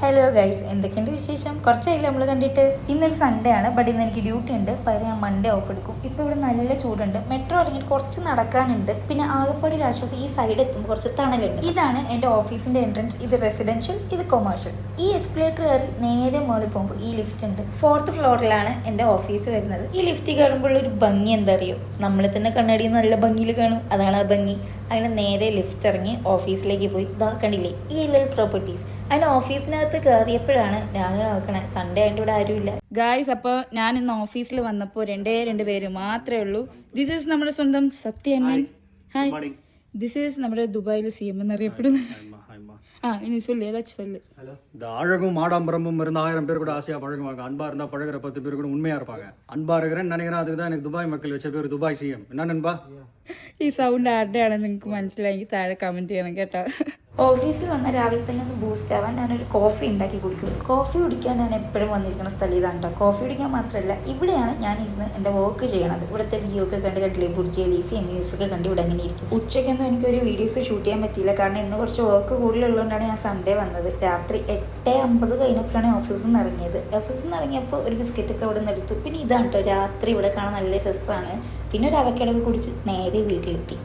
Hello guys, എന്തൊക്കെയുണ്ട് വിശേഷം? കുറച്ചായില്ല നമ്മൾ കണ്ടിട്ട്. ഇന്നൊരു സൺഡേ ആണ്, ബട്ട് ഇന്ന് എനിക്ക് ഡ്യൂട്ടി ഉണ്ട്. പകരം ഞാൻ മൺഡേ ഓഫ് എടുക്കും. ഇപ്പോൾ ഇവിടെ നല്ല ചൂടുണ്ട്, മെട്രോ ഇറങ്ങിയിട്ട് കുറച്ച് നടക്കാനുണ്ട്. പിന്നെ ആകെപ്പാട് ഒരു ആശ്വാസം, ഈ സൈഡ് എത്തുമ്പോൾ കുറച്ച് തണലുണ്ട്. ഇതാണ് എൻ്റെ ഓഫീസിൻ്റെ എൻട്രൻസ്. ഇത് റെസിഡൻഷ്യൽ, ഇത് കൊമേഴ്ഷ്യൽ. ഈ എസ്കലേറ്റർ കയറി നേരെ മുകളിൽ പോകുമ്പോൾ ഈ ലിഫ്റ്റ് ഉണ്ട്. 4th ഫ്ലോറിലാണ് എൻ്റെ ഓഫീസ് വരുന്നത്. ഈ ലിഫ്റ്റ് കയറുമ്പോൾ ഒരു ഭംഗി എന്താ അറിയോ? നമ്മൾ തന്നെ കണ്ണാടി നല്ല ഭംഗിയിൽ കാണും, അതാണ് ആ ഭംഗി. അങ്ങനെ നേരെ ലിഫ്റ്റ് ഇറങ്ങി ഓഫീസിലേക്ക് പോയി. ഇതാ കണ്ടില്ലേ ഈ എൽ പ്രോപ്പർട്ടീസ്. അതിന് ഓഫീസിനകത്ത് കയറിയപ്പോഴാണ് ഞാൻ നോക്കണേ, സൺഡേ ആയിട്ട് ഇവിടെ ആരുമില്ല. ഗായ്സ്, അപ്പോൾ ഞാൻ ഇന്ന് ഓഫീസിൽ വന്നപ്പോൾ രണ്ട് പേര് മാത്രമേ ഉള്ളൂ. ദിസ് ഈസ് നമ്മുടെ സ്വന്തം സത്യമ്മൻ. ഹായ്. ദിസ് ഈസ് നമ്മുടെ ദുബായിൽ CM എന്നറിയപ്പെടുന്ന. இனி சொல்லு, ஏதாச்சும் சொல்லு. இந்த அழகும் ஆடம்பரமும் இருந்த 1000 பேர் கூட ஆசையா பழகுவாங்க. அன்பா இருந்தா பழகுற 10 பேர் கூட உண்மையா இருப்பாங்க. அன்பா இருக்கிறேன்னு நினைக்கிறேன். அதுக்கு தான் எனக்கு துபாய் மக்கள் வச்ச பேர் துபாய் CM. என்ன நண்பா? ഈ സൗണ്ട് ആരുടെയാണെന്ന് നിങ്ങൾക്ക് മനസ്സിലായി താഴെ കമന്റ് ചെയ്യണം കേട്ടോ. ഓഫീസിൽ വന്ന രാവിലെ തന്നെ ഒന്ന് ബൂസ്റ്റ് ആവാൻ ഞാനൊരു കോഫി ഉണ്ടാക്കി കുടിക്കും. കോഫി കുടിക്കാൻ ഞാൻ എപ്പോഴും വന്നിരിക്കുന്ന സ്ഥലം ഇതാണ് കേട്ടോ. കോഫി കുടിക്കാൻ മാത്രമല്ല, ഇവിടെയാണ് ഞാൻ ഇരുന്ന് എൻ്റെ വർക്ക് ചെയ്യണത്. ഇവിടുത്തെ വ്യൂ ഒക്കെ കണ്ടില്ലേ, ബുർജ് ഖലീഫ മ്യൂസ് ഒക്കെ കണ്ട് ഇവിടെ അങ്ങനെ ഇരിക്കും. ഉച്ചയ്ക്കൊന്നും എനിക്കൊരു വീഡിയോസ് ഷൂട്ട് ചെയ്യാൻ പറ്റിയില്ല, കാരണം ഇന്ന് കുറച്ച് വർക്ക് കൂടുതലുള്ളതുകൊണ്ടാണ് ഞാൻ സൺഡേ വന്നത്. രാത്രി 8:50 കഴിഞ്ഞപ്പോഴാണ് ഓഫീസിൽ നിന്ന് ഇറങ്ങിയത്. ഓഫീസിൽ നിന്ന് ഇറങ്ങിയപ്പോൾ ഒരു ബിസ്ക്കറ്റൊക്കെ അവിടെ നിന്ന് എടുത്തു. പിന്നെ ഇതാണ് കേട്ടോ രാത്രി ഇവിടെ കാണാൻ നല്ല രസമാണ്. പിന്നെ ഒരു അവക്കടൊക്കെ കുടിച്ച് നേരെ വീട്ടിലെത്തി.